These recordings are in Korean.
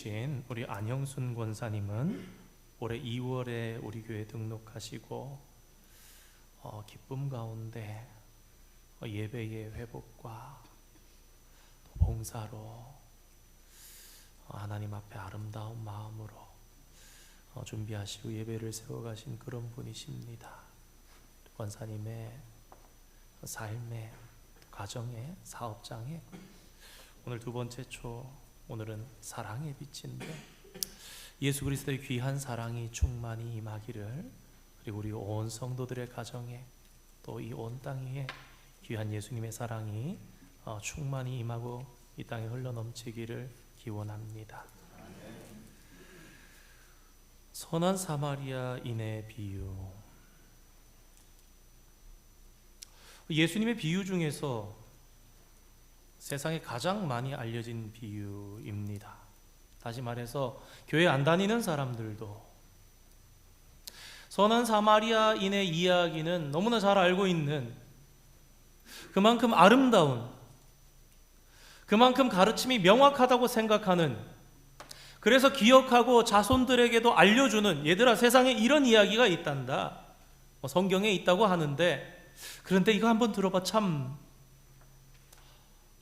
오신 우리 안형순 권사님은 올해 2월에 우리 교회 등록하시고 기쁨 가운데 예배의 회복과 또 봉사로 하나님 앞에 아름다운 마음으로 준비하시고 예배를 세워가신 그런 분이십니다. 권사님의 삶의 가정의 사업장에 오늘 두 번째 초, 오늘은 사랑의 빛인데 예수 그리스도의 귀한 사랑이 충만히 임하기를, 그리고 우리 온 성도들의 가정에 또 이 온 땅 위에 귀한 예수님의 사랑이 충만히 임하고 이 땅에 흘러넘치기를 기원합니다. 선한 사마리아인의 비유. 예수님의 비유 중에서 세상에 가장 많이 알려진 비유입니다. 다시 말해서 교회 안 다니는 사람들도 선한 사마리아인의 이야기는 너무나 잘 알고 있는, 그만큼 아름다운, 그만큼 가르침이 명확하다고 생각하는, 그래서 기억하고 자손들에게도 알려주는, 얘들아 세상에 이런 이야기가 있단다, 성경에 있다고 하는데, 그런데 이거 한번 들어봐, 참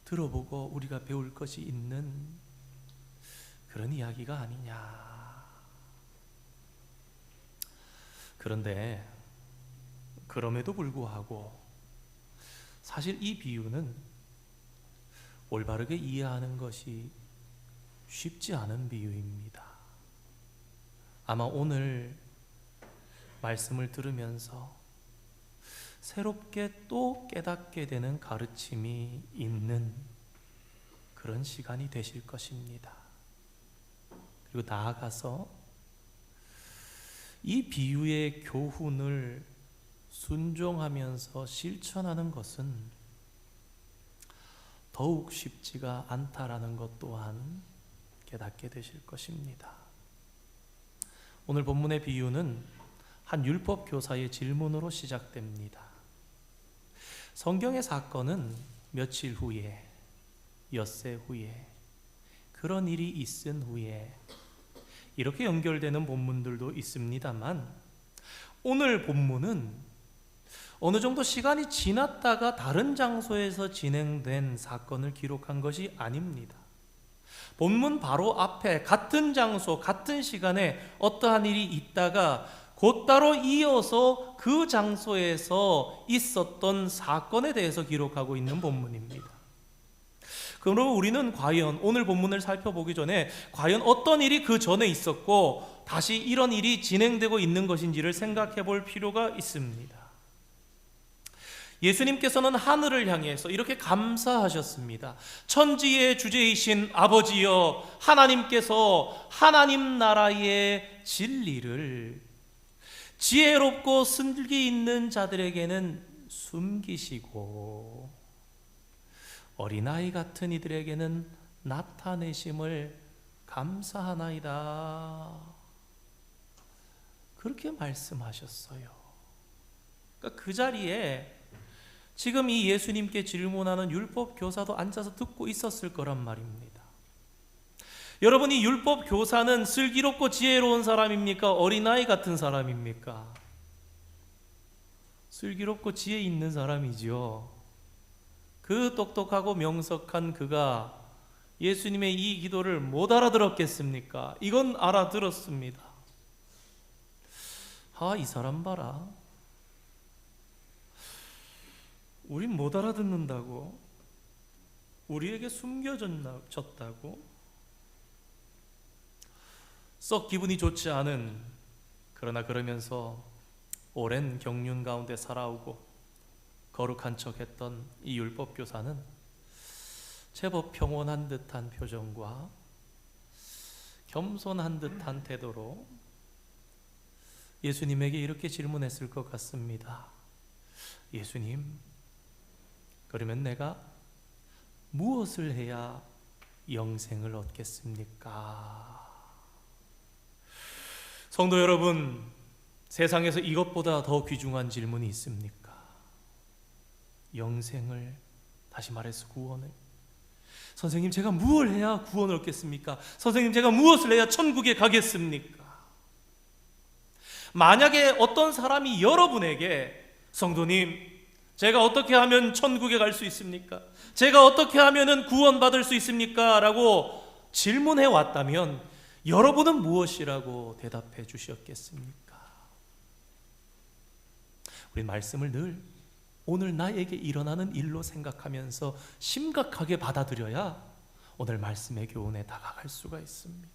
들어보고 우리가 배울 것이 있는 그런 이야기가 아니냐. 그런데 그럼에도 불구하고 사실 이 비유는 올바르게 이해하는 것이 쉽지 않은 비유입니다. 아마 오늘 말씀을 들으면서 새롭게 또 깨닫게 되는 가르침이 있는 그런 시간이 되실 것입니다. 그리고 나아가서 이 비유의 교훈을 순종하면서 실천하는 것은 더욱 쉽지가 않다라는 것 또한 깨닫게 되실 것입니다. 오늘 본문의 비유는 한 율법 교사의 질문으로 시작됩니다. 성경의 사건은 며칠 후에, 엿새 후에, 그런 일이 있은 후에 이렇게 연결되는 본문들도 있습니다만, 오늘 본문은 어느 정도 시간이 지났다가 다른 장소에서 진행된 사건을 기록한 것이 아닙니다. 본문 바로 앞에 같은 장소, 같은 시간에 어떠한 일이 있다가 곧따로 이어서 그 장소에서 있었던 사건에 대해서 기록하고 있는 본문입니다. 그럼 우리는 과연 오늘 본문을 살펴보기 전에 과연 어떤 일이 그 전에 있었고 다시 이런 일이 진행되고 있는 것인지를 생각해 볼 필요가 있습니다. 예수님께서는 하늘을 향해서 이렇게 감사하셨습니다. 천지의 주제이신 아버지여, 하나님께서 하나님 나라의 진리를 지혜롭고 슬기 있는 자들에게는 숨기시고 어린아이 같은 이들에게는 나타내심을 감사하나이다, 그렇게 말씀하셨어요. 그러니까 그 자리에 지금 이 예수님께 질문하는 율법 교사도 앉아서 듣고 있었을 거란 말입니다. 여러분, 이 율법 교사는 슬기롭고 지혜로운 사람입니까? 어린아이 같은 사람입니까? 슬기롭고 지혜 있는 사람이죠. 그 똑똑하고 명석한 그가 예수님의 이 기도를 못 알아들었겠습니까? 이건 알아들었습니다. 이 사람 봐라, 우린 못 알아듣는다고, 우리에게 숨겨졌다고, 썩 기분이 좋지 않은, 그러나 그러면서 오랜 경륜 가운데 살아오고 거룩한 척했던 이 율법교사는 제법 평온한 듯한 표정과 겸손한 듯한 태도로 예수님에게 이렇게 질문했을 것 같습니다. 예수님, 그러면 내가 무엇을 해야 영생을 얻겠습니까? 성도 여러분, 세상에서 이것보다 더 귀중한 질문이 있습니까? 영생을, 다시 말해서 구원을, 선생님, 제가 무엇을 해야 구원을 얻겠습니까? 선생님, 제가 무엇을 해야 천국에 가겠습니까? 만약에 어떤 사람이 여러분에게 성도님, 제가 어떻게 하면 천국에 갈 수 있습니까? 제가 어떻게 하면 구원받을 수 있습니까? 라고 질문해 왔다면 여러분은 무엇이라고 대답해 주셨겠습니까? 우리 말씀을 늘 오늘 나에게 일어나는 일로 생각하면서 심각하게 받아들여야 오늘 말씀의 교훈에 다가갈 수가 있습니다.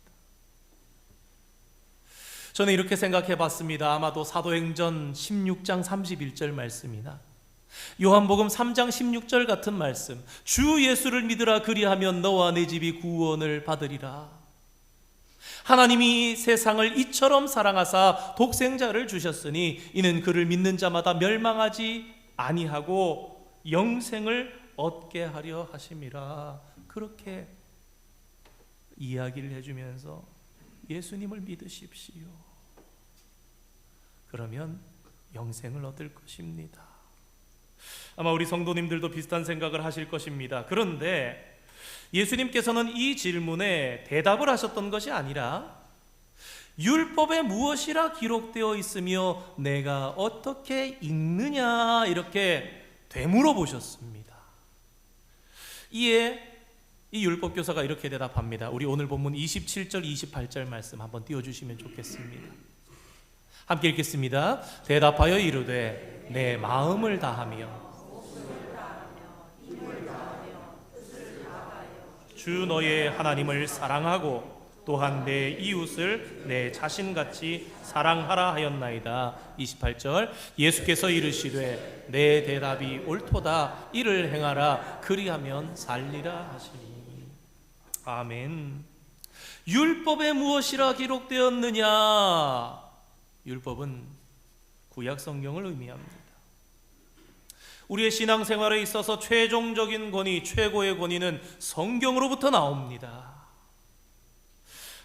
저는 이렇게 생각해 봤습니다. 아마도 사도행전 16장 31절 말씀이나 요한복음 3장 16절 같은 말씀, 주 예수를 믿으라 그리하면 너와 내 집이 구원을 받으리라. 하나님이 세상을 이처럼 사랑하사 독생자를 주셨으니 이는 그를 믿는 자마다 멸망하지 아니하고 영생을 얻게 하려 하심이라. 그렇게 이야기를 해주면서 예수님을 믿으십시오. 그러면 영생을 얻을 것입니다. 아마 우리 성도님들도 비슷한 생각을 하실 것입니다. 그런데 예수님께서는 이 질문에 대답을 하셨던 것이 아니라 율법에 무엇이라 기록되어 있으며 내가 어떻게 읽느냐 이렇게 되물어 보셨습니다. 이에 이 율법교사가 이렇게 대답합니다. 우리 오늘 본문 27절 28절 말씀 한번 띄워주시면 좋겠습니다. 함께 읽겠습니다. 대답하여 이르되 내 마음을 다하며 주 너의 하나님을 사랑하고 또한 내 이웃을 내 자신같이 사랑하라 하였나이다. 28절 예수께서 이르시되 내 대답이 옳도다. 이를 행하라. 그리하면 살리라 하시니. 아멘. 율법에 무엇이라 기록되었느냐? 율법은 구약 성경을 의미합니다. 우리의 신앙생활에 있어서 최종적인 권위, 최고의 권위는 성경으로부터 나옵니다.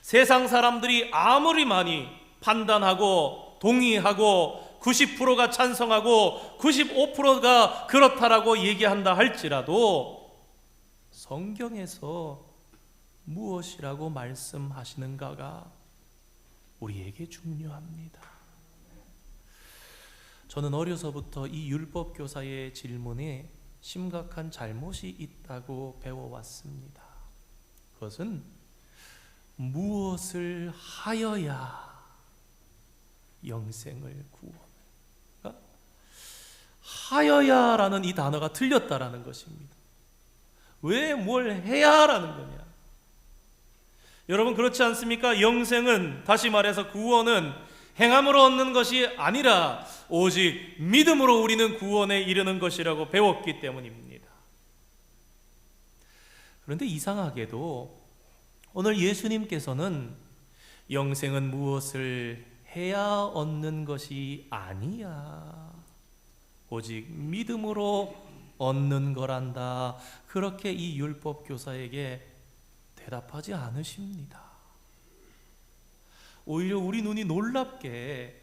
세상 사람들이 아무리 많이 판단하고 동의하고 90%가 찬성하고 95%가 그렇다라고 얘기한다 할지라도 성경에서 무엇이라고 말씀하시는가가 우리에게 중요합니다. 저는 어려서부터 이 율법 교사의 질문에 심각한 잘못이 있다고 배워왔습니다. 그것은 무엇을 하여야 영생을 구원을, 하여야라는 이 단어가 틀렸다라는 것입니다. 왜 뭘 해야라는 거냐? 여러분 그렇지 않습니까? 영생은, 다시 말해서 구원은 행함으로 얻는 것이 아니라 오직 믿음으로 우리는 구원에 이르는 것이라고 배웠기 때문입니다. 그런데 이상하게도 오늘 예수님께서는 영생은 무엇을 해야 얻는 것이 아니야, 오직 믿음으로 얻는 거란다, 그렇게 이 율법 교사에게 대답하지 않으십니다. 오히려 우리 눈이 놀랍게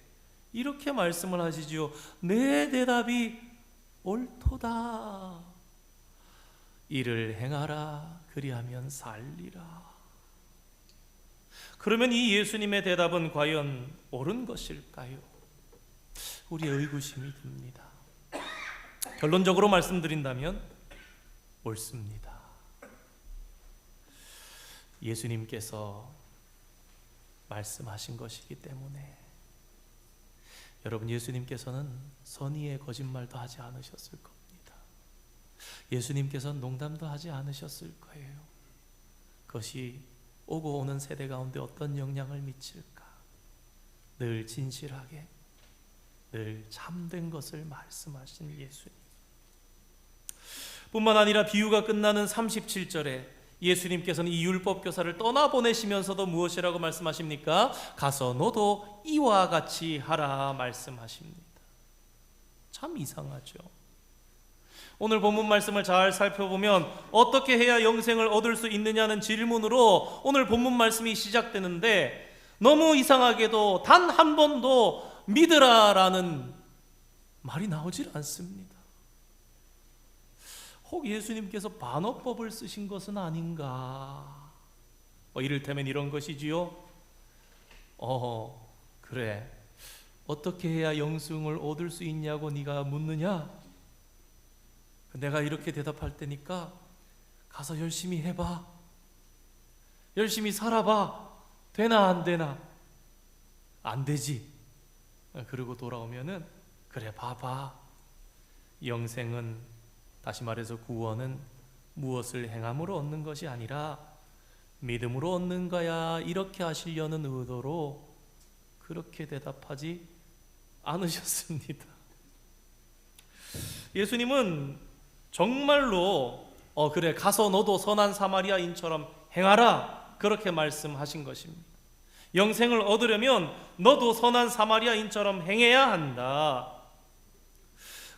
이렇게 말씀을 하시지요. 내 대답이 옳도다. 이를 행하라. 그리하면 살리라. 그러면 이 예수님의 대답은 과연 옳은 것일까요? 우리의 의구심이 듭니다. 결론적으로 말씀드린다면 옳습니다. 예수님께서 말씀하신 것이기 때문에. 여러분, 예수님께서는 선의의 거짓말도 하지 않으셨을 겁니다. 예수님께서는 농담도 하지 않으셨을 거예요. 그것이 오고 오는 세대 가운데 어떤 영향을 미칠까? 늘 진실하게, 늘 참된 것을 말씀하신 예수님. 뿐만 아니라 비유가 끝나는 37절에 예수님께서는 이 율법교사를 떠나보내시면서도 무엇이라고 말씀하십니까? 가서 너도 이와 같이 하라 말씀하십니다. 참 이상하죠. 오늘 본문 말씀을 잘 살펴보면 어떻게 해야 영생을 얻을 수 있느냐는 질문으로 오늘 본문 말씀이 시작되는데, 너무 이상하게도 단 한 번도 믿으라라는 말이 나오질 않습니다. 혹 예수님께서 반어법을 쓰신 것은 아닌가? 이를테면 이런 것이지요. 그래, 어떻게 해야 영생을 얻을 수 있냐고 네가 묻느냐? 내가 이렇게 대답할 테니까 가서 열심히 해봐. 열심히 살아봐. 되나 안 되나? 안 되지. 그리고 돌아오면은 그래 봐봐. 영생은, 다시 말해서 구원은 무엇을 행함으로 얻는 것이 아니라 믿음으로 얻는 거야, 이렇게 하시려는 의도로 그렇게 대답하지 않으셨습니다. 예수님은 정말로 그래 가서 너도 선한 사마리아인처럼 행하라, 그렇게 말씀하신 것입니다. 영생을 얻으려면 너도 선한 사마리아인처럼 행해야 한다.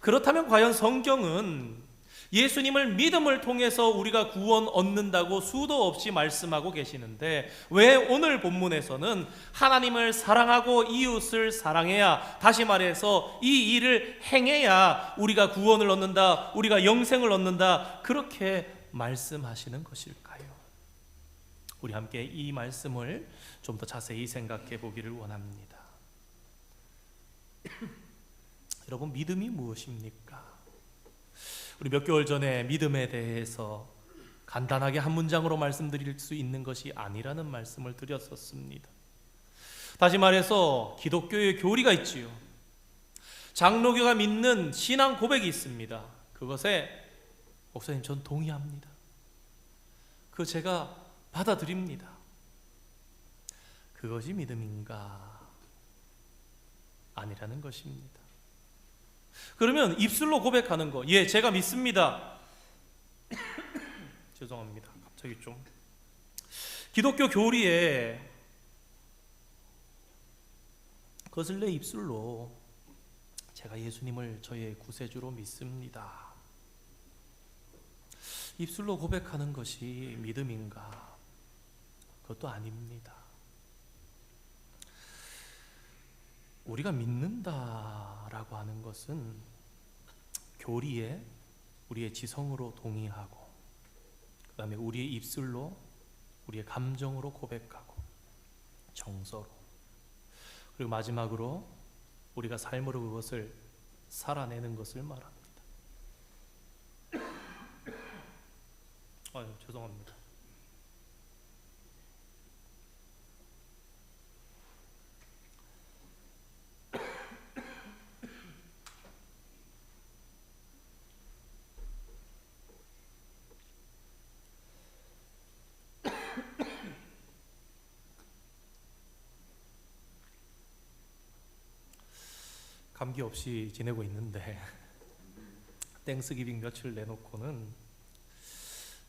그렇다면 과연 성경은 예수님을 믿음을 통해서 우리가 구원 얻는다고 수도 없이 말씀하고 계시는데, 왜 오늘 본문에서는 하나님을 사랑하고 이웃을 사랑해야, 다시 말해서 이 일을 행해야 우리가 구원을 얻는다, 우리가 영생을 얻는다, 그렇게 말씀하시는 것일까요? 우리 함께 이 말씀을 좀 더 자세히 생각해 보기를 원합니다. 여러분, 믿음이 무엇입니까? 우리 몇 개월 전에 믿음에 대해서 간단하게 한 문장으로 말씀드릴 수 있는 것이 아니라는 말씀을 드렸었습니다. 다시 말해서 기독교의 교리가 있지요. 장로교가 믿는 신앙 고백이 있습니다. 그것에 목사님 전 동의합니다. 그거 제가 받아들입니다. 그것이 믿음인가? 아니라는 것입니다. 그러면 입술로 고백하는 거, 예, 제가 믿습니다. 죄송합니다. 갑자기 좀 기독교 교리에 그것을 내 입술로 제가 예수님을 저의 구세주로 믿습니다, 입술로 고백하는 것이 믿음인가? 그것도 아닙니다. 우리가 믿는다라고 하는 것은 교리에 우리의 지성으로 동의하고, 그 다음에 우리의 입술로, 우리의 감정으로 고백하고, 정서로, 그리고 마지막으로 우리가 삶으로 그것을 살아내는 것을 말합니다. 죄송합니다. 감기 없이 지내고 있는데 땡스기빙 며칠 내놓고는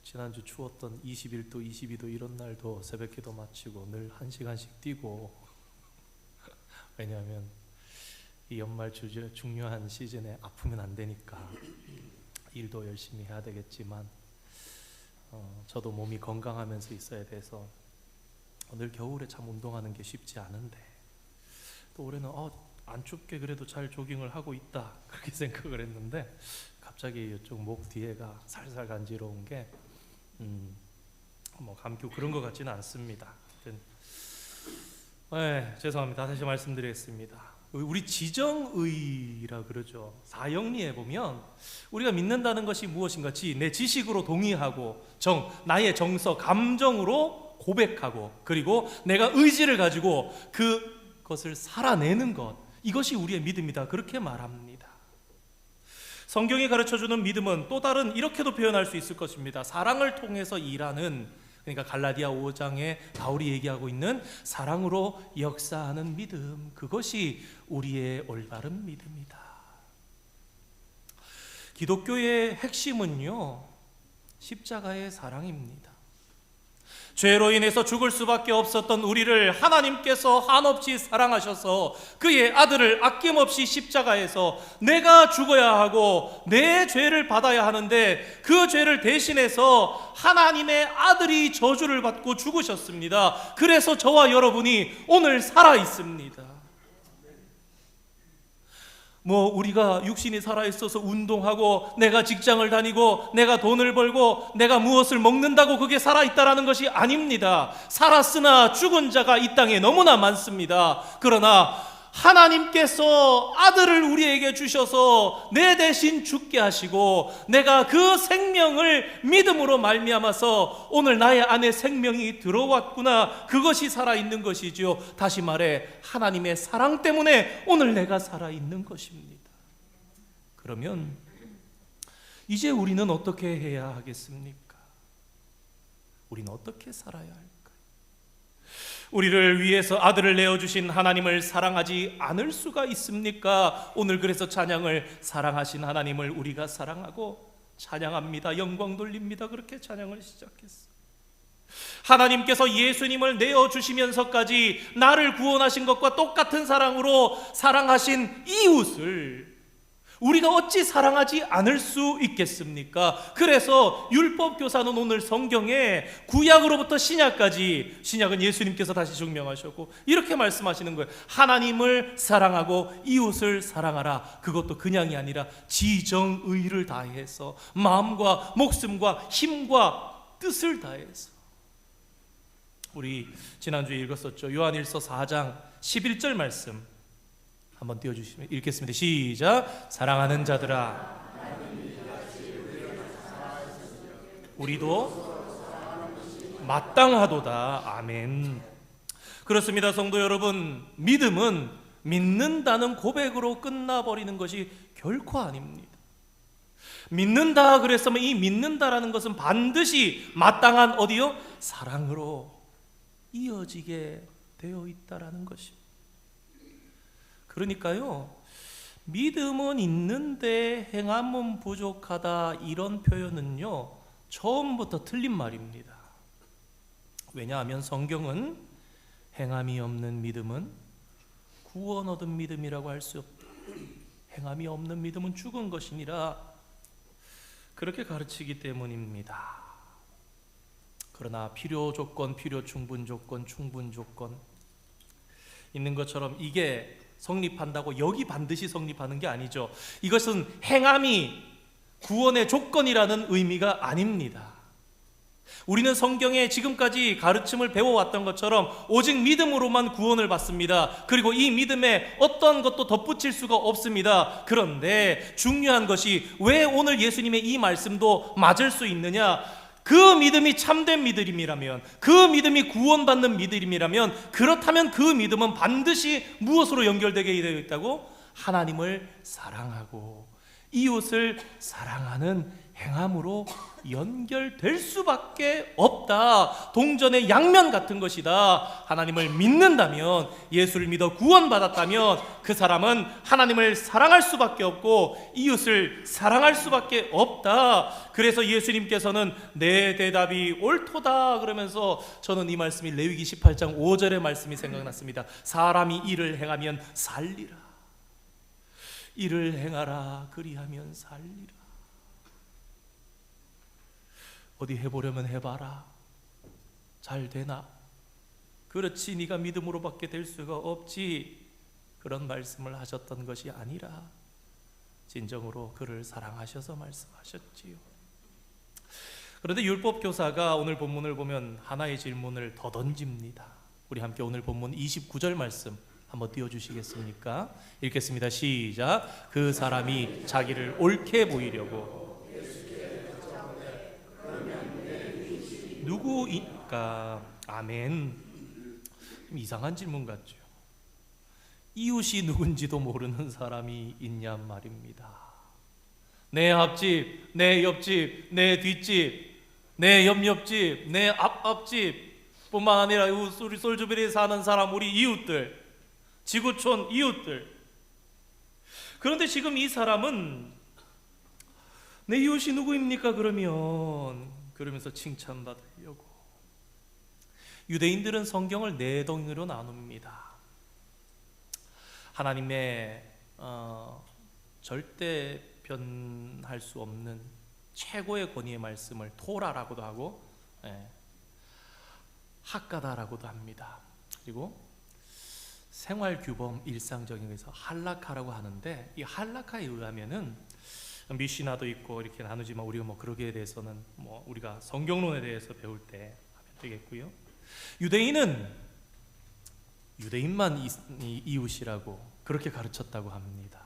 지난주 추웠던 21도, 22도 이런 날도 새벽기도 마치고 늘 1시간씩 뛰고, 왜냐하면 이 연말 중요한 시즌에 아프면 안 되니까 일도 열심히 해야 되겠지만 저도 몸이 건강하면서 있어야 돼서 늘 겨울에 참 운동하는 게 쉽지 않은데, 또 올해는 안 춥게 그래도 잘 조깅을 하고 있다, 그렇게 생각을 했는데 갑자기 이쪽 목 뒤에가 살살 간지러운 게 감기 그런 것 같지는 않습니다. 죄송합니다. 다시 말씀드리겠습니다. 우리 지정의라 그러죠. 사형리에 보면 우리가 믿는다는 것이 무엇인가, 내 지식으로 동의하고, 나의 정서, 감정으로 고백하고, 그리고 내가 의지를 가지고 그것을 살아내는 것, 이것이 우리의 믿음이다, 그렇게 말합니다. 성경이 가르쳐주는 믿음은 또 다른, 이렇게도 표현할 수 있을 것입니다. 사랑을 통해서 일하는, 그러니까 갈라디아 5장에 바울이 얘기하고 있는 사랑으로 역사하는 믿음, 그것이 우리의 올바른 믿음이다. 기독교의 핵심은요, 십자가의 사랑입니다. 죄로 인해서 죽을 수밖에 없었던 우리를 하나님께서 한없이 사랑하셔서 그의 아들을 아낌없이 십자가에서 내가 죽어야 하고 내 죄를 받아야 하는데, 그 죄를 대신해서 하나님의 아들이 저주를 받고 죽으셨습니다. 그래서 저와 여러분이 오늘 살아 있습니다. 우리가 육신이 살아있어서 운동하고 내가 직장을 다니고 내가 돈을 벌고 내가 무엇을 먹는다고 그게 살아있다라는 것이 아닙니다. 살았으나 죽은 자가 이 땅에 너무나 많습니다. 그러나 하나님께서 아들을 우리에게 주셔서 내 대신 죽게 하시고 내가 그 생명을 믿음으로 말미암아서 오늘 나의 안에 생명이 들어왔구나, 그것이 살아있는 것이죠. 다시 말해 하나님의 사랑 때문에 오늘 내가 살아있는 것입니다. 그러면 이제 우리는 어떻게 해야 하겠습니까? 우리는 어떻게 살아야 할까요? 우리를 위해서 아들을 내어주신 하나님을 사랑하지 않을 수가 있습니까? 오늘 그래서 찬양을 사랑하신 하나님을 우리가 사랑하고 찬양합니다. 영광 돌립니다. 그렇게 찬양을 시작했어요. 하나님께서 예수님을 내어주시면서까지 나를 구원하신 것과 똑같은 사랑으로 사랑하신 이웃을 우리가 어찌 사랑하지 않을 수 있겠습니까? 그래서 율법교사는 오늘 성경에 구약으로부터 신약까지, 신약은 예수님께서 다시 증명하셨고 이렇게 말씀하시는 거예요. 하나님을 사랑하고 이웃을 사랑하라. 그것도 그냥이 아니라 지정의를 다해서 마음과 목숨과 힘과 뜻을 다해서. 우리 지난주에 읽었었죠. 요한일서 4장 11절 말씀 한번 띄워주시면 읽겠습니다. 시작. 사랑하는 자들아, 우리도 마땅하도다. 아멘. 그렇습니다. 성도 여러분, 믿음은 믿는다는 고백으로 끝나버리는 것이 결코 아닙니다. 믿는다 그랬으면 이 믿는다라는 것은 반드시 마땅한 어디요? 사랑으로 이어지게 되어 있다라는 것입니다. 그러니까요, 믿음은 있는데 행함은 부족하다, 이런 표현은요 처음부터 틀린 말입니다. 왜냐하면 성경은 행함이 없는 믿음은 구원 얻은 믿음이라고 할 수 없다. 행함이 없는 믿음은 죽은 것이니라, 그렇게 가르치기 때문입니다. 그러나 필요 조건, 필요 충분 조건, 충분 조건 있는 것처럼 이게 성립한다고 여기 반드시 성립하는 게 아니죠. 이것은 행함이 구원의 조건이라는 의미가 아닙니다. 우리는 성경에 지금까지 가르침을 배워왔던 것처럼 오직 믿음으로만 구원을 받습니다. 그리고 이 믿음에 어떠한 것도 덧붙일 수가 없습니다. 그런데 중요한 것이 왜 오늘 예수님의 이 말씀도 맞을 수 있느냐? 그 믿음이 참된 믿음이라면, 그 믿음이 구원받는 믿음이라면, 그렇다면 그 믿음은 반드시 무엇으로 연결되게 되어 있다고? 하나님을 사랑하고 이웃을 사랑하는 행함으로 연결될 수밖에 없다. 동전의 양면 같은 것이다. 하나님을 믿는다면, 예수를 믿어 구원받았다면 그 사람은 하나님을 사랑할 수밖에 없고 이웃을 사랑할 수밖에 없다. 그래서 예수님께서는 내 대답이 옳도다 그러면서 저는 이 말씀이 레위기 18장 5절의 말씀이 생각났습니다. 사람이 일을 행하면 살리라. 일을 행하라. 그리하면 살리라. 어디 해보려면 해봐라. 잘 되나? 그렇지, 네가 믿음으로밖에 될 수가 없지. 그런 말씀을 하셨던 것이 아니라 진정으로 그를 사랑하셔서 말씀하셨지요. 그런데 율법교사가 오늘 본문을 보면 하나의 질문을 더 던집니다. 우리 함께 오늘 본문 29절 말씀 한번 띄워주시겠습니까? 읽겠습니다. 시작. 그 사람이 자기를 옳게 보이려고 누구일까? 아멘. 좀 이상한 질문 같죠. 이웃이 누군지도 모르는 사람이 있냔 말입니다. 내 앞집, 내 옆집, 내 뒷집, 내 옆옆집, 내 앞앞집 뿐만 아니라 우리 솔주베리에 사는 사람, 우리 이웃들, 지구촌 이웃들. 그런데 지금 이 사람은 내 이웃이 누구입니까? 그러면서 칭찬받으려고. 유대인들은 성경을 네 덩이로 나눕니다. 하나님의 절대 변할 수 없는 최고의 권위의 말씀을 토라라고도 하고 하가다라고도 합니다. 그리고 생활 규범 일상적인 것에서 할라카라고 하는데, 이 할라카에 의하면은 미시나도 있고 이렇게 나누지만 우리가 뭐 그러기에 대해서는 뭐 우리가 성경론에 대해서 배울 때 하면 되겠고요. 유대인은 유대인만 이웃이라고 그렇게 가르쳤다고 합니다.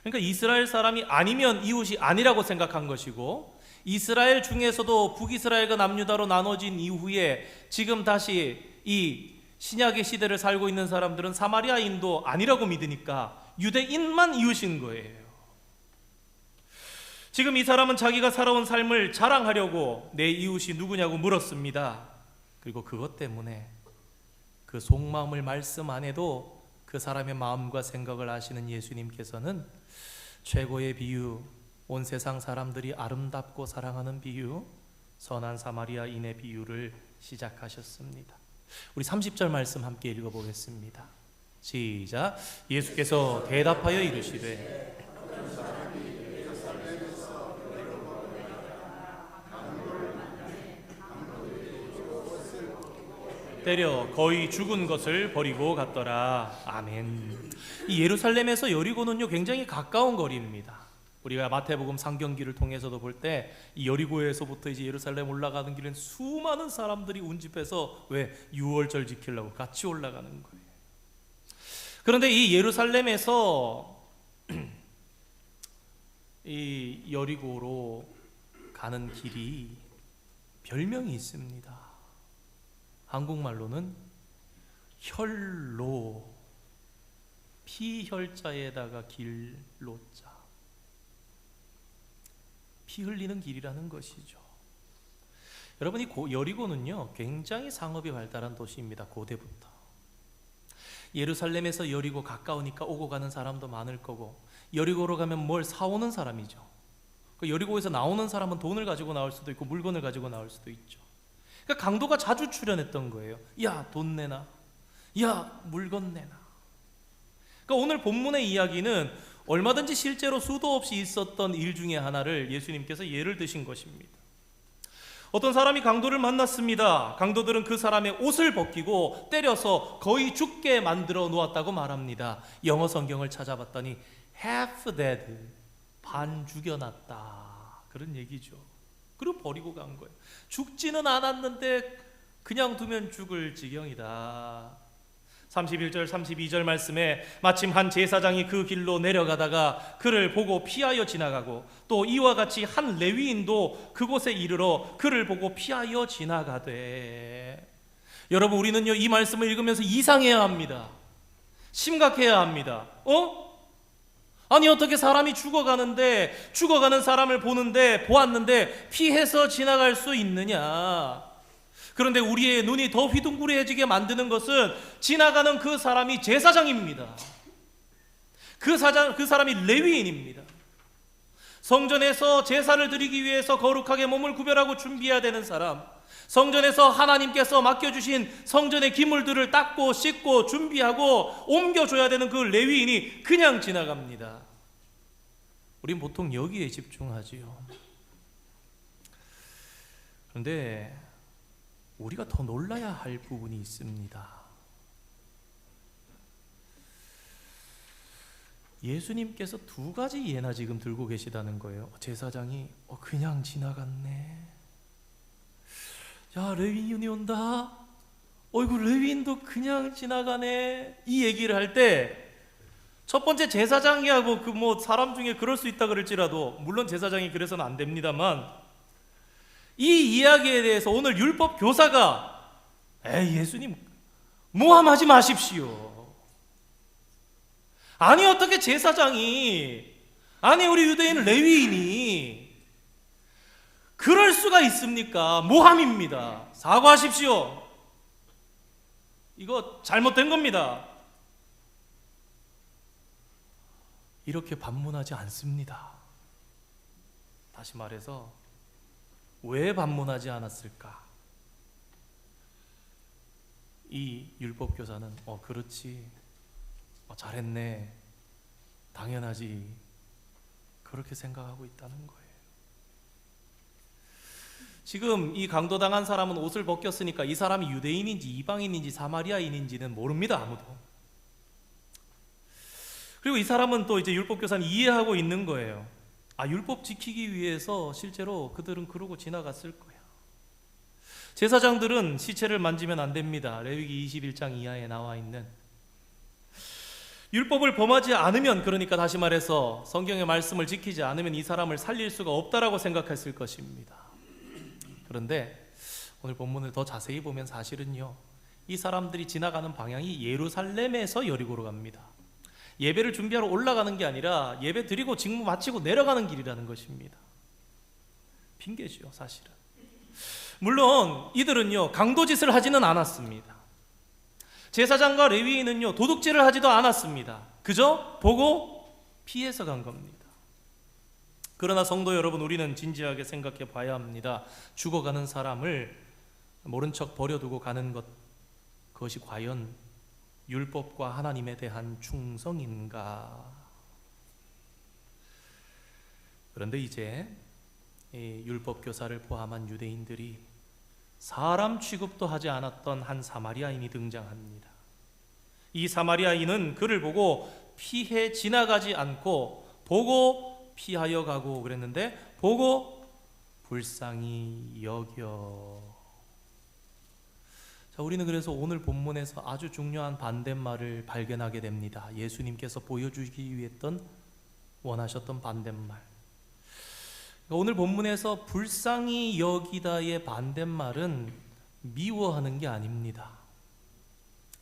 그러니까 이스라엘 사람이 아니면 이웃이 아니라고 생각한 것이고, 이스라엘 중에서도 북이스라엘과 남유다로 나눠진 이후에 지금 다시 이 신약의 시대를 살고 있는 사람들은 사마리아인도 아니라고 믿으니까 유대인만 이웃인 거예요. 지금 이 사람은 자기가 살아온 삶을 자랑하려고 내 이웃이 누구냐고 물었습니다. 그리고 그것 때문에 그 속마음을 말씀 안 해도 그 사람의 마음과 생각을 아시는 예수님께서는 최고의 비유, 온 세상 사람들이 아름답고 사랑하는 비유, 선한 사마리아인의 비유를 시작하셨습니다. 우리 30절 말씀 함께 읽어보겠습니다. 시작. 예수께서 대답하여 이르시되 때려 거의 죽은 것을 버리고 갔더라. 아멘. 이 예루살렘에서 여리고는요 굉장히 가까운 거리입니다. 우리가 마태복음 상경기를 통해서도 볼 때 이 여리고에서부터 이제 예루살렘 올라가는 길은 수많은 사람들이 운집해서 왜 유월절 지키려고 같이 올라가는 거예요. 그런데 이 예루살렘에서 이 여리고로 가는 길이 별명이 있습니다. 한국말로는 혈로, 피혈자에다가 길로자, 피 흘리는 길이라는 것이죠. 여러분, 이 여리고는요 굉장히 상업이 발달한 도시입니다. 고대부터. 예루살렘에서 여리고 가까우니까 오고 가는 사람도 많을 거고, 여리고로 가면 뭘 사오는 사람이죠. 그 여리고에서 나오는 사람은 돈을 가지고 나올 수도 있고 물건을 가지고 나올 수도 있죠. 그러니까 강도가 자주 출연했던 거예요. 야, 돈 내놔. 야, 물건 내놔. 그러니까 오늘 본문의 이야기는 얼마든지 실제로 수도 없이 있었던 일 중에 하나를 예수님께서 예를 드신 것입니다. 어떤 사람이 강도를 만났습니다. 강도들은 그 사람의 옷을 벗기고 때려서 거의 죽게 만들어 놓았다고 말합니다. 영어 성경을 찾아봤더니 half dead, 반 죽여놨다, 그런 얘기죠. 그리고 버리고 간 거예요. 죽지는 않았는데 그냥 두면 죽을 지경이다. 31절 32절 말씀에 마침 한 제사장이 그 길로 내려가다가 그를 보고 피하여 지나가고, 또 이와 같이 한 레위인도 그곳에 이르러 그를 보고 피하여 지나가되. 여러분, 우리는요 이 말씀을 읽으면서 이상해야 합니다. 심각해야 합니다. 아니 어떻게 사람이 죽어가는 사람을 보았는데 피해서 지나갈 수 있느냐. 그런데 우리의 눈이 더 휘둥그레해지게 만드는 것은 지나가는 그 사람이 제사장입니다. 그 사람이 레위인입니다. 성전에서 제사를 드리기 위해서 거룩하게 몸을 구별하고 준비해야 되는 사람, 성전에서 하나님께서 맡겨주신 성전의 기물들을 닦고 씻고 준비하고 옮겨줘야 되는 그 레위인이 그냥 지나갑니다. 우린 보통 여기에 집중하지요. 그런데 우리가 더 놀라야 할 부분이 있습니다. 예수님께서 두 가지 예나 지금 들고 계시다는 거예요. 제사장이 그냥 지나갔네. 야, 레위인이 온다. 어이구, 레위인도 그냥 지나가네. 이 얘기를 할 때 첫 번째 제사장이하고 그 사람 중에 그럴 수 있다 그럴지라도, 물론 제사장이 그래서는 안 됩니다만, 이 이야기에 대해서 오늘 율법 교사가 예수님 모함하지 마십시오. 아니 어떻게 제사장이, 아니 우리 유대인 레위인이 그럴 수가 있습니까? 모함입니다. 사과하십시오. 이거 잘못된 겁니다. 이렇게 반문하지 않습니다. 다시 말해서 왜 반문하지 않았을까? 이 율법 교사는 그렇지, 잘했네, 당연하지, 그렇게 생각하고 있다는 거예요. 지금 이 강도당한 사람은 옷을 벗겼으니까 이 사람이 유대인인지 이방인인지 사마리아인인지는 모릅니다, 아무도. 그리고 이 사람은 또 이제 율법교사는 이해하고 있는 거예요. 율법 지키기 위해서 실제로 그들은 그러고 지나갔을 거야. 제사장들은 시체를 만지면 안 됩니다. 레위기 21장 이하에 나와 있는 율법을 범하지 않으면, 그러니까 다시 말해서 성경의 말씀을 지키지 않으면 이 사람을 살릴 수가 없다라고 생각했을 것입니다. 그런데 오늘 본문을 더 자세히 보면 사실은요, 이 사람들이 지나가는 방향이 예루살렘에서 여리고로 갑니다. 예배를 준비하러 올라가는 게 아니라 예배 드리고 직무 마치고 내려가는 길이라는 것입니다. 핑계죠, 사실은. 물론 이들은요, 강도짓을 하지는 않았습니다. 제사장과 레위인은요, 도둑질을 하지도 않았습니다. 그저 보고 피해서 간 겁니다. 그러나 성도 여러분, 우리는 진지하게 생각해 봐야 합니다. 죽어가는 사람을 모른 척 버려두고 가는 그것이 과연 율법과 하나님에 대한 충성인가? 그런데 이제 이 율법교사를 포함한 유대인들이 사람 취급도 하지 않았던 한 사마리아인이 등장합니다. 이 사마리아인은 그를 보고 피해 지나가지 않고 보고 피하여 가고 그랬는데, 보고 불쌍히 여겨. 자, 우리는 그래서 오늘 본문에서 아주 중요한 반대말을 발견하게 됩니다. 예수님께서 보여주기 원하셨던 반대말. 오늘 본문에서 불쌍히 여기다의 반대말은 미워하는 게 아닙니다.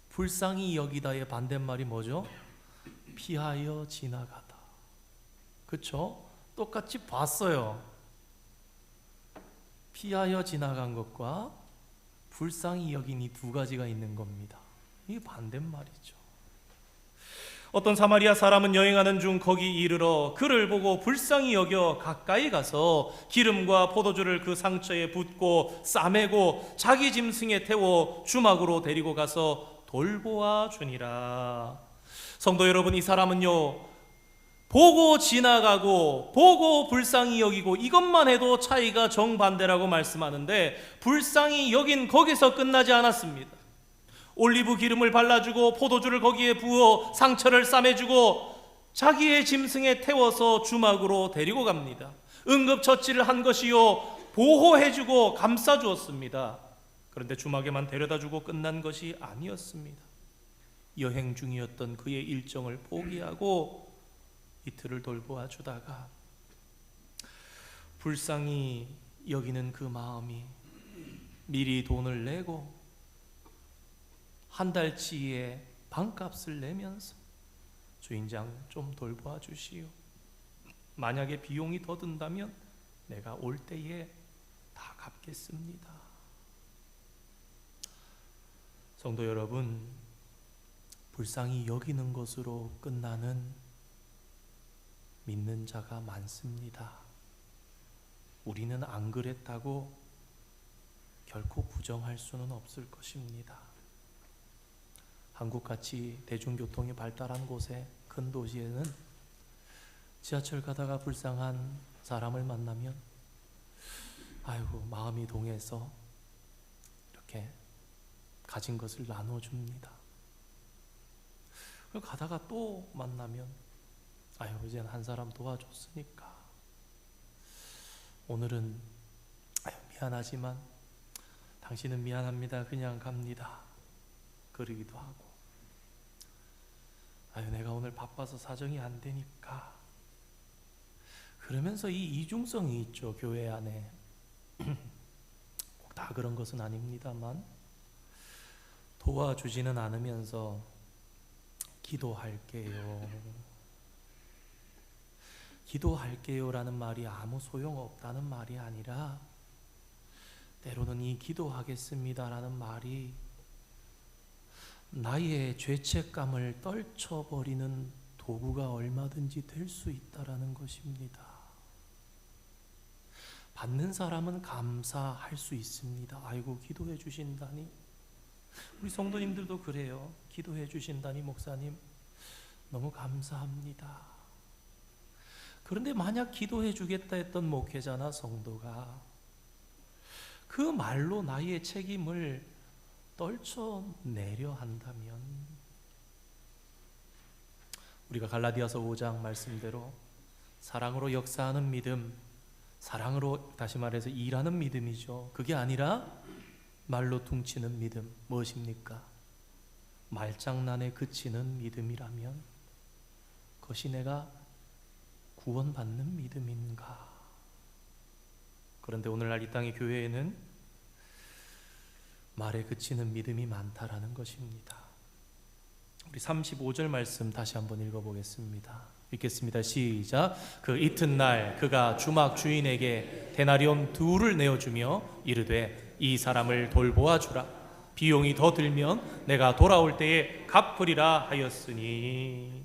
불쌍히 여기다의 반대말이 뭐죠? 피하여 지나가다. 그렇죠? 똑같이 봤어요. 피하여 지나간 것과 불쌍히 여긴 이 두 가지가 있는 겁니다. 이게 반대말이죠. 어떤 사마리아 사람은 여행하는 중 거기 이르러 그를 보고 불쌍히 여겨 가까이 가서 기름과 포도주를 그 상처에 붓고 싸매고 자기 짐승에 태워 주막으로 데리고 가서 돌보아 주니라. 성도 여러분, 이 사람은요, 보고 지나가고 보고 불쌍히 여기고 이것만 해도 차이가 정반대라고 말씀하는데, 불쌍히 여긴 거기서 끝나지 않았습니다. 올리브 기름을 발라주고 포도주를 거기에 부어 상처를 싸매주고 자기의 짐승에 태워서 주막으로 데리고 갑니다. 응급처치를 한 것이요, 보호해주고 감싸주었습니다. 그런데 주막에만 데려다주고 끝난 것이 아니었습니다. 여행 중이었던 그의 일정을 포기하고 이틀을 돌보아 주다가 불쌍히 여기는 그 마음이 미리 돈을 내고 한 달치의 방값을 내면서 주인장 좀 돌보아 주시오. 만약에 비용이 더 든다면 내가 올 때에 다 갚겠습니다. 성도 여러분, 불쌍히 여기는 것으로 끝나는 믿는 자가 많습니다. 우리는 안 그랬다고 결코 부정할 수는 없을 것입니다. 한국같이 대중교통이 발달한 곳에, 큰 도시에는 지하철 가다가 불쌍한 사람을 만나면 아이고 마음이 동해서 이렇게 가진 것을 나눠줍니다. 그리고 가다가 또 만나면 아유 이젠 한 사람 도와줬으니까 오늘은 아유 미안하지만 당신은 미안합니다 그냥 갑니다 그러기도 하고, 아유 내가 오늘 바빠서 사정이 안 되니까, 그러면서 이 이중성이 있죠. 교회 안에 꼭 다 그런 것은 아닙니다만 도와주지는 않으면서 기도할게요 기도할게요라는 말이 아무 소용없다는 말이 아니라, 때로는 이 기도하겠습니다라는 말이 나의 죄책감을 떨쳐버리는 도구가 얼마든지 될 수 있다라는 것입니다. 받는 사람은 감사할 수 있습니다. 아이고 기도해 주신다니, 우리 성도님들도 그래요. 기도해 주신다니 목사님 너무 감사합니다. 그런데 만약 기도해 주겠다 했던 목회자나 성도가 그 말로 나의 책임을 떨쳐내려 한다면, 우리가 갈라디아서 5장 말씀대로 사랑으로 역사하는 믿음, 사랑으로 다시 말해서 일하는 믿음이죠. 그게 아니라 말로 퉁치는 믿음, 무엇입니까? 말장난에 그치는 믿음이라면 그것이 내가 구원받는 믿음인가? 그런데 오늘날 이 땅의 교회에는 말에 그치는 믿음이 많다라는 것입니다. 우리 35절 말씀 다시 한번 읽어보겠습니다. 읽겠습니다. 시작. 그 이튿날 그가 주막 주인에게 데나리온 2를 내어주며 이르되 이 사람을 돌보아 주라. 비용이 더 들면 내가 돌아올 때에 갚으리라 하였으니.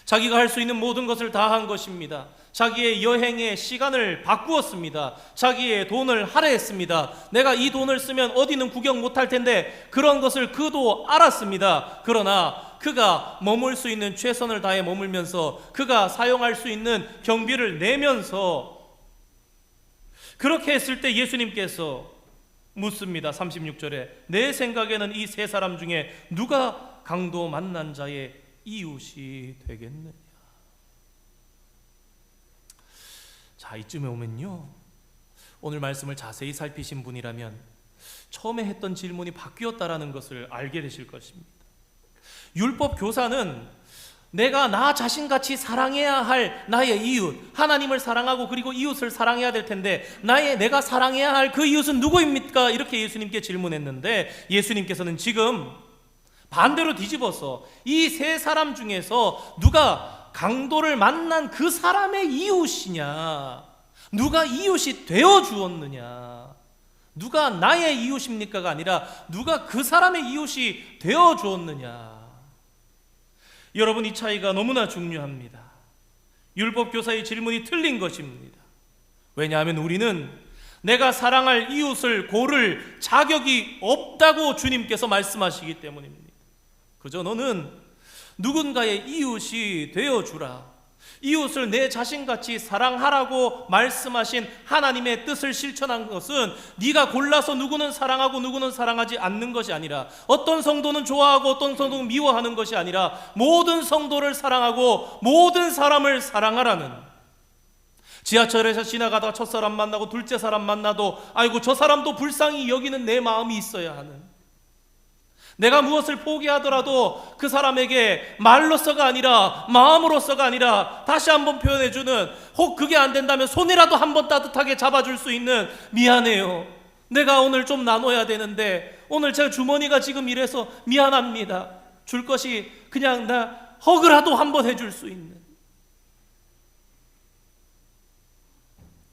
자기가 할 수 있는 모든 것을 다 한 것입니다. 자기의 여행의 시간을 바꾸었습니다. 자기의 돈을 할애했습니다. 내가 이 돈을 쓰면 어디는 구경 못할 텐데 그런 것을 그도 알았습니다. 그러나 그가 머물 수 있는 최선을 다해 머물면서 그가 사용할 수 있는 경비를 내면서 그렇게 했을 때 예수님께서 묻습니다. 36절에 내 생각에는 이 세 사람 중에 누가 강도 만난 자의 이웃이 되겠느냐. 자, 이쯤에 오면요, 오늘 말씀을 자세히 살피신 분이라면 처음에 했던 질문이 바뀌었다라는 것을 알게 되실 것입니다. 율법 교사는 내가 나 자신같이 사랑해야 할 나의 이웃, 하나님을 사랑하고 그리고 이웃을 사랑해야 될 텐데 내가 사랑해야 할 그 이웃은 누구입니까? 이렇게 예수님께 질문했는데 예수님께서는 지금 반대로 뒤집어서 이 세 사람 중에서 누가 강도를 만난 그 사람의 이웃이냐, 누가 이웃이 되어 주었느냐, 누가 나의 이웃입니까가 아니라 누가 그 사람의 이웃이 되어 주었느냐. 여러분, 이 차이가 너무나 중요합니다. 율법 교사의 질문이 틀린 것입니다. 왜냐하면 우리는 내가 사랑할 이웃을 고를 자격이 없다고 주님께서 말씀하시기 때문입니다. 그저 너는 누군가의 이웃이 되어주라. 이웃을 내 자신같이 사랑하라고 말씀하신 하나님의 뜻을 실천한 것은 네가 골라서 누구는 사랑하고 누구는 사랑하지 않는 것이 아니라, 어떤 성도는 좋아하고 어떤 성도는 미워하는 것이 아니라 모든 성도를 사랑하고 모든 사람을 사랑하라는, 지하철에서 지나가다가 첫사람 만나고 둘째 사람 만나도 아이고 저 사람도 불쌍히 여기는 내 마음이 있어야 하는, 내가 무엇을 포기하더라도 그 사람에게 말로서가 아니라 마음으로서가 아니라 다시 한번 표현해주는, 혹 그게 안 된다면 손이라도 한번 따뜻하게 잡아줄 수 있는, 미안해요, 내가 오늘 좀 나눠야 되는데 오늘 제 주머니가 지금 이래서 미안합니다, 줄 것이 그냥 나 허그라도 한번 해줄 수 있는,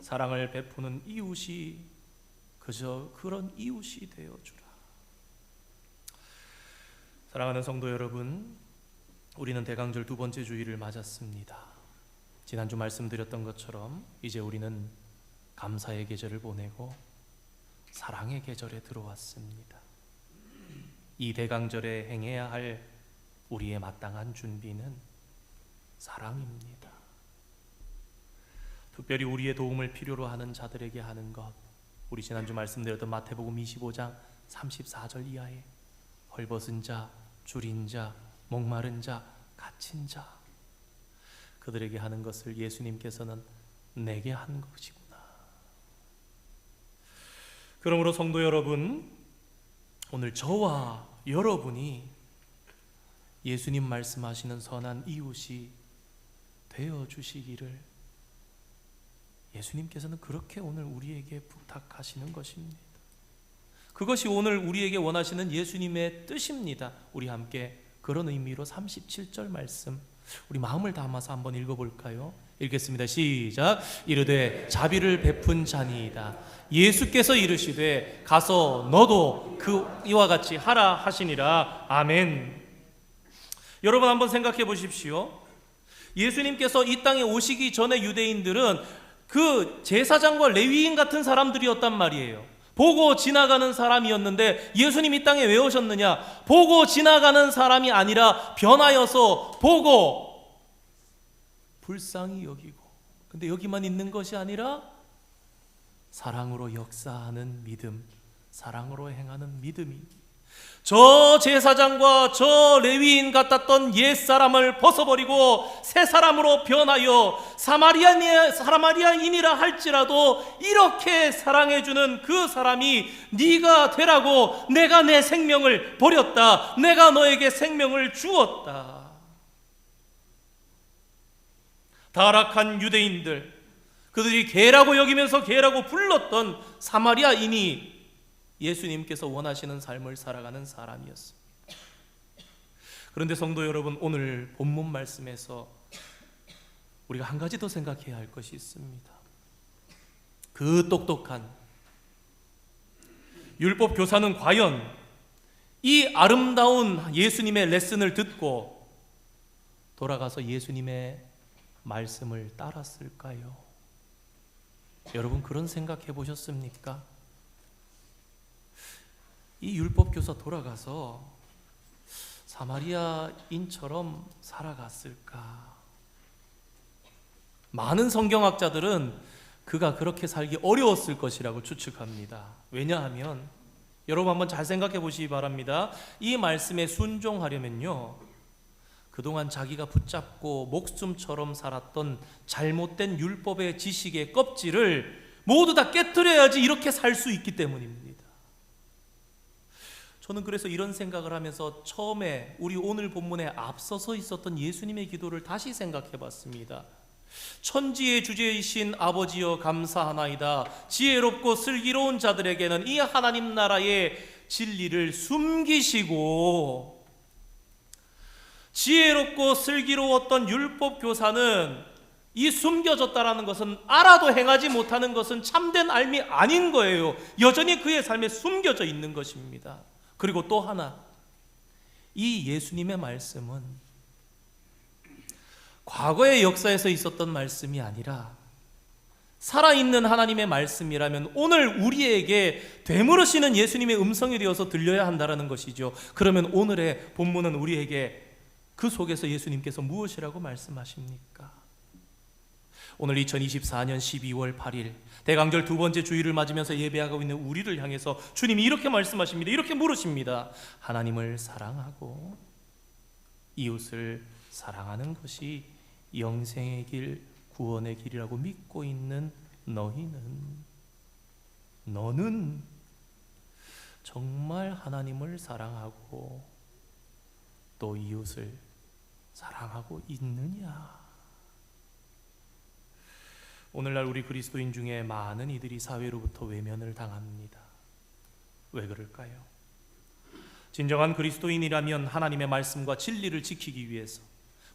사랑을 베푸는 이웃이 그저 그런 이웃이 되어주라. 사랑하는 성도 여러분, 우리는 대강절 2번째 주일을 맞았습니다. 지난주 말씀드렸던 것처럼 이제 우리는 감사의 계절을 보내고 사랑의 계절에 들어왔습니다. 이 대강절에 행해야 할 우리의 마땅한 준비는 사랑입니다. 특별히 우리의 도움을 필요로 하는 자들에게 하는 것, 우리 지난주 말씀드렸던 마태복음 25장 34절 이하에 헐벗은 자, 줄인 자, 목마른 자, 갇힌 자, 그들에게 하는 것을 예수님께서는 내게 한 것이구나. 그러므로 성도 여러분, 오늘 저와 여러분이 예수님 말씀하시는 선한 이웃이 되어주시기를 예수님께서는 그렇게 오늘 우리에게 부탁하시는 것입니다. 그것이 오늘 우리에게 원하시는 예수님의 뜻입니다. 우리 함께 그런 의미로 37절 말씀 우리 마음을 담아서 한번 읽어볼까요? 읽겠습니다. 시작. 이르되 자비를 베푼 자니이다. 예수께서 이르시되 가서 너도 이와 같이 하라 하시니라. 아멘. 여러분 한번 생각해 보십시오. 예수님께서 이 땅에 오시기 전에 유대인들은 그 제사장과 레위인 같은 사람들이었단 말이에요. 보고 지나가는 사람이었는데 예수님 이 땅에 왜 오셨느냐? 보고 지나가는 사람이 아니라 변하여서 보고 불쌍히 여기고, 근데 여기만 있는 것이 아니라 사랑으로 역사하는 믿음, 사랑으로 행하는 믿음이 저 제사장과 저 레위인 같았던 옛사람을 벗어버리고 새 사람으로 변하여 사마리아인이라 할지라도 이렇게 사랑해주는 그 사람이 네가 되라고 내가 내 생명을 버렸다. 내가 너에게 생명을 주었다. 타락한 유대인들, 그들이 개라고 여기면서 개라고 불렀던 사마리아인이 예수님께서 원하시는 삶을 살아가는 사람이었습니다. 그런데 성도 여러분, 오늘 본문 말씀에서 우리가 한 가지 더 생각해야 할 것이 있습니다. 그 똑똑한 율법 교사는 과연 이 아름다운 예수님의 레슨을 듣고 돌아가서 예수님의 말씀을 따랐을까요? 여러분, 그런 생각해 보셨습니까? 이 율법교사 돌아가서 사마리아인처럼 살아갔을까? 많은 성경학자들은 그가 그렇게 살기 어려웠을 것이라고 추측합니다. 왜냐하면 여러분 한번 잘 생각해 보시기 바랍니다. 이 말씀에 순종하려면요, 그동안 자기가 붙잡고 목숨처럼 살았던 잘못된 율법의 지식의 껍질을 모두 다 깨트려야지 이렇게 살 수 있기 때문입니다. 저는 그래서 이런 생각을 하면서 처음에 우리 오늘 본문에 앞서서 있었던 예수님의 기도를 다시 생각해 봤습니다. 천지의 주제이신 아버지여 감사하나이다. 지혜롭고 슬기로운 자들에게는 이 하나님 나라의 진리를 숨기시고, 지혜롭고 슬기로웠던 율법 교사는 이 숨겨졌다라는 것은 알아도 행하지 못하는 것은 참된 삶이 아닌 거예요. 여전히 그의 삶에 숨겨져 있는 것입니다. 그리고 또 하나, 이 예수님의 말씀은 과거의 역사에서 있었던 말씀이 아니라 살아있는 하나님의 말씀이라면 오늘 우리에게 되물으시는 예수님의 음성이 되어서 들려야 한다는 것이죠. 그러면 오늘의 본문은 우리에게 그 속에서 예수님께서 무엇이라고 말씀하십니까? 오늘 2024년 12월 8일 대강절 두 번째 주일을 맞으면서 예배하고 있는 우리를 향해서 주님이 이렇게 말씀하십니다. 이렇게 물으십니다. 하나님을 사랑하고 이웃을 사랑하는 것이 영생의 길, 구원의 길이라고 믿고 있는 너는 정말 하나님을 사랑하고 또 이웃을 사랑하고 있느냐? 오늘날 우리 그리스도인 중에 많은 이들이 사회로부터 외면을 당합니다. 왜 그럴까요? 진정한 그리스도인이라면 하나님의 말씀과 진리를 지키기 위해서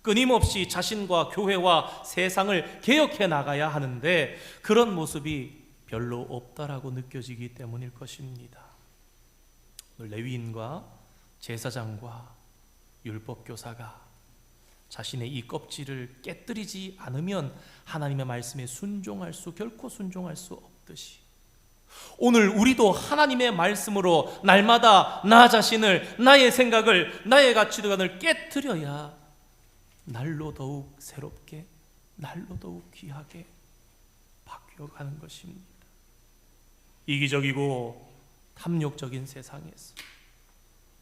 끊임없이 자신과 교회와 세상을 개혁해 나가야 하는데 그런 모습이 별로 없다라고 느껴지기 때문일 것입니다. 레위인과 제사장과 율법교사가 자신의 이 껍질을 깨뜨리지 않으면 하나님의 말씀에 결코 순종할 수 없듯이 오늘 우리도 하나님의 말씀으로 날마다 나 자신을, 나의 생각을, 나의 가치관을 깨뜨려야 날로 더욱 새롭게, 날로 더욱 귀하게 바뀌어가는 것입니다. 이기적이고 탐욕적인 세상에서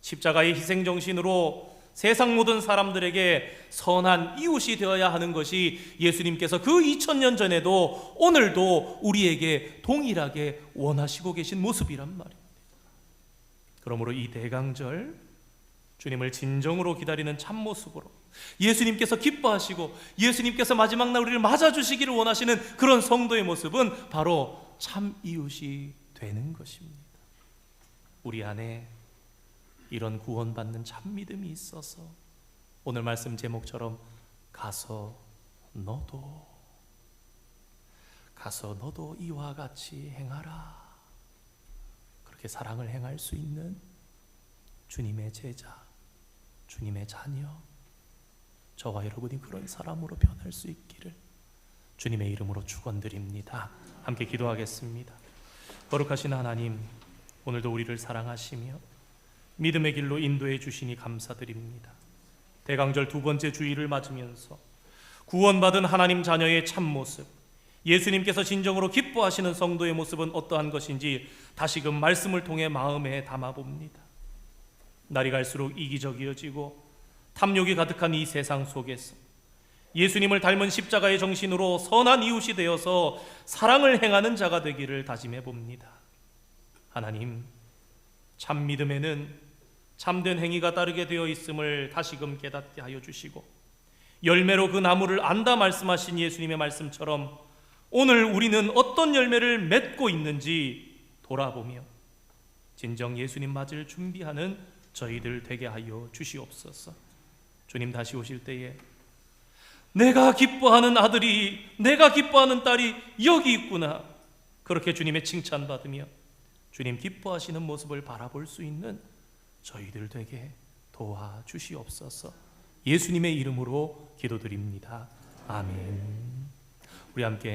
십자가의 희생정신으로 세상 모든 사람들에게 선한 이웃이 되어야 하는 것이 예수님께서 그 2000년 전에도 오늘도 우리에게 동일하게 원하시고 계신 모습이란 말입니다. 그러므로 이 대강절 주님을 진정으로 기다리는 참모습으로 예수님께서 기뻐하시고 예수님께서 마지막 날 우리를 맞아주시기를 원하시는 그런 성도의 모습은 바로 참 이웃이 되는 것입니다. 우리 안에 이런 구원받는 참 믿음이 있어서 오늘 말씀 제목처럼 가서 너도 이와 같이 행하라, 그렇게 사랑을 행할 수 있는 주님의 제자, 주님의 자녀, 저와 여러분이 그런 사람으로 변할 수 있기를 주님의 이름으로 축원드립니다. 함께 기도하겠습니다. 거룩하신 하나님, 오늘도 우리를 사랑하시며 믿음의 길로 인도해 주시니 감사드립니다. 대강절 두 번째 주일을 맞으면서 구원받은 하나님 자녀의 참모습, 예수님께서 진정으로 기뻐하시는 성도의 모습은 어떠한 것인지 다시금 말씀을 통해 마음에 담아봅니다. 날이 갈수록 이기적이어지고 탐욕이 가득한 이 세상 속에서 예수님을 닮은 십자가의 정신으로 선한 이웃이 되어서 사랑을 행하는 자가 되기를 다짐해 봅니다. 하나님, 참 믿음에는 참된 행위가 따르게 되어 있음을 다시금 깨닫게 하여 주시고 열매로 그 나무를 안다 말씀하신 예수님의 말씀처럼 오늘 우리는 어떤 열매를 맺고 있는지 돌아보며 진정 예수님 맞을 준비하는 저희들 되게 하여 주시옵소서. 주님 다시 오실 때에 내가 기뻐하는 아들이, 내가 기뻐하는 딸이 여기 있구나, 그렇게 주님의 칭찬받으며 주님 기뻐하시는 모습을 바라볼 수 있는 저희들 되게 도와주시옵소서. 예수님의 이름으로 기도드립니다. 아멘. 우리 함께